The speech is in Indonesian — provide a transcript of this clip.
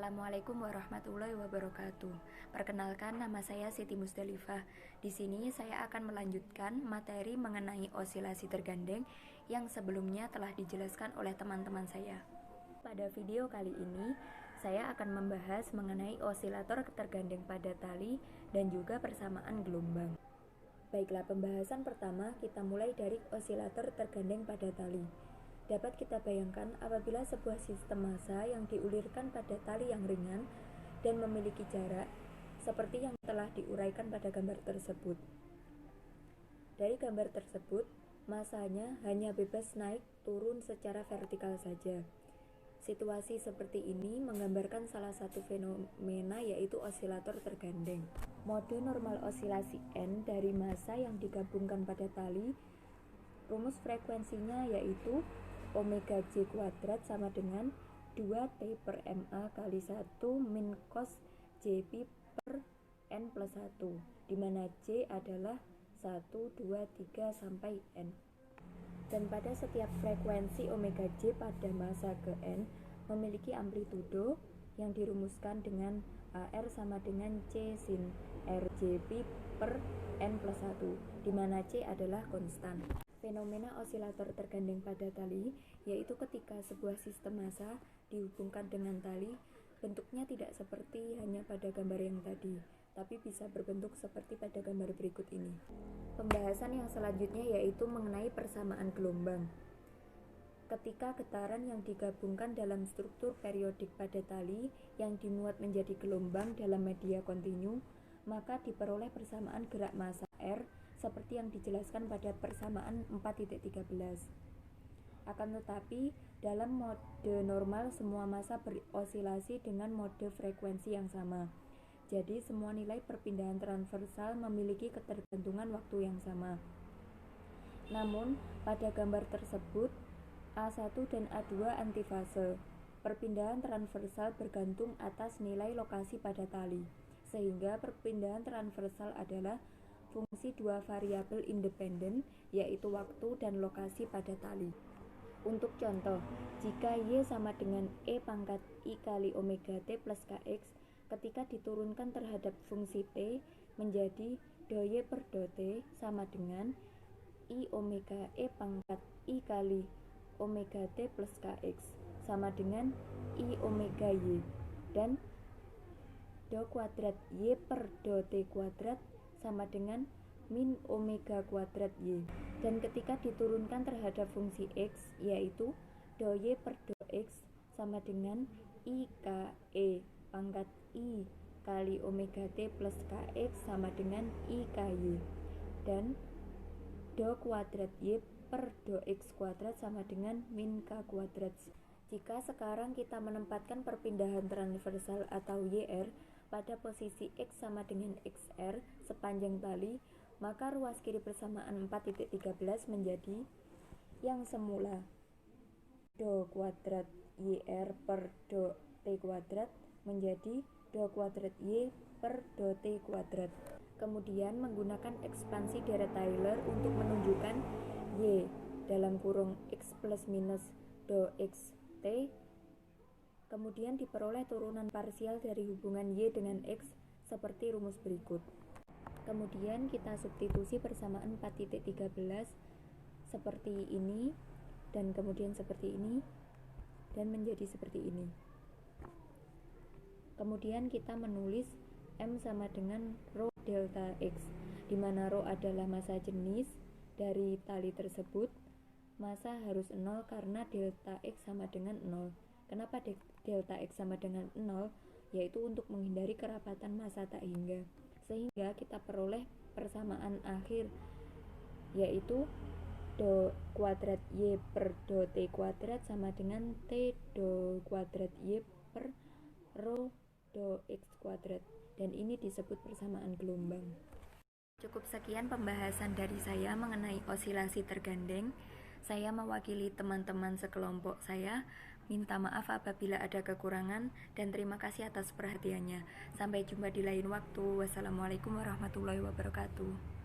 Assalamualaikum warahmatullahi wabarakatuh. Perkenalkan, nama saya Siti Musdalifah. Di sini saya akan melanjutkan materi mengenai osilasi tergandeng yang sebelumnya telah dijelaskan oleh teman-teman saya. Pada video kali ini, saya akan membahas mengenai osilator tergandeng pada tali dan juga persamaan gelombang. Baiklah, pembahasan pertama kita mulai dari osilator tergandeng pada tali. Dapat kita bayangkan apabila sebuah sistem massa yang diulirkan pada tali yang ringan dan memiliki jarak, seperti yang telah diuraikan pada gambar tersebut. Dari gambar tersebut, massanya hanya bebas naik turun secara vertikal saja. Situasi seperti ini menggambarkan salah satu fenomena, yaitu osilator tergandeng. Mode normal osilasi N dari massa yang digabungkan pada tali, rumus frekuensinya yaitu omega J kuadrat sama dengan 2T per MA kali 1 min cos JP per N plus 1, di mana J adalah 1, 2, 3, sampai N. Dan pada setiap frekuensi omega J pada massa ke N memiliki amplitudo yang dirumuskan dengan AR sama dengan C sin RJP per N plus 1, di mana C adalah konstan. Fenomena osilator tergandeng pada tali yaitu ketika sebuah sistem massa dihubungkan dengan tali, bentuknya tidak seperti hanya pada gambar yang tadi, tapi bisa berbentuk seperti pada gambar berikut ini. Pembahasan yang selanjutnya yaitu mengenai persamaan gelombang. Ketika getaran yang digabungkan dalam struktur periodik pada tali yang dimuat menjadi gelombang dalam media kontinu, maka diperoleh persamaan gerak massa R seperti yang dijelaskan pada persamaan 4.13. Akan tetapi, dalam mode normal semua massa berosilasi dengan mode frekuensi yang sama. Jadi, semua nilai perpindahan transversal memiliki ketergantungan waktu yang sama. Namun, pada gambar tersebut, A1 dan A2 antifase. Perpindahan transversal bergantung atas nilai lokasi pada tali, sehingga perpindahan transversal adalah fungsi dua variabel independen, yaitu waktu dan lokasi pada tali. Untuk contoh, jika Y sama dengan E pangkat I kali omega T plus Kx, ketika diturunkan terhadap fungsi T menjadi do Y per do T sama dengan I omega E pangkat I kali omega T plus Kx sama dengan I omega Y, dan do kuadrat Y per do T kuadrat sama dengan min omega kuadrat Y. Dan ketika diturunkan terhadap fungsi X, yaitu do Y per do X sama dengan I KE pangkat I kali omega T plus Kx sama dengan I KY, dan do kuadrat Y per do X kuadrat sama dengan min K kuadrat. Jika sekarang kita menempatkan perpindahan transversal atau YR pada posisi X sama dengan XR sepanjang tali, maka ruas kiri persamaan 4.13 menjadi yang semula do kuadrat YR per do T kuadrat menjadi do kuadrat Y per do T kuadrat. Kemudian menggunakan ekspansi Dirac-Taylor untuk menunjukkan Y dalam kurung X plus minus do X T, kemudian diperoleh turunan parsial dari hubungan Y dengan X seperti rumus berikut. Kemudian kita substitusi persamaan 4.13 seperti ini, dan kemudian seperti ini, dan menjadi seperti ini. Kemudian kita menulis M sama dengan rho delta X, di mana rho adalah massa jenis dari tali tersebut. Massa harus 0 karena delta X sama dengan 0. Kenapa delta X sama dengan 0? Yaitu untuk menghindari kerapatan massa tak hingga. Sehingga kita peroleh persamaan akhir, yaitu do kuadrat Y per do T kuadrat sama dengan T do kuadrat Y per rho do X kuadrat. Dan ini disebut persamaan gelombang. Cukup sekian pembahasan dari saya mengenai osilasi tergandeng. Saya mewakili teman-teman sekelompok saya. Minta maaf apabila ada kekurangan dan terima kasih atas perhatiannya. Sampai jumpa di lain waktu. Wassalamualaikum warahmatullahi wabarakatuh.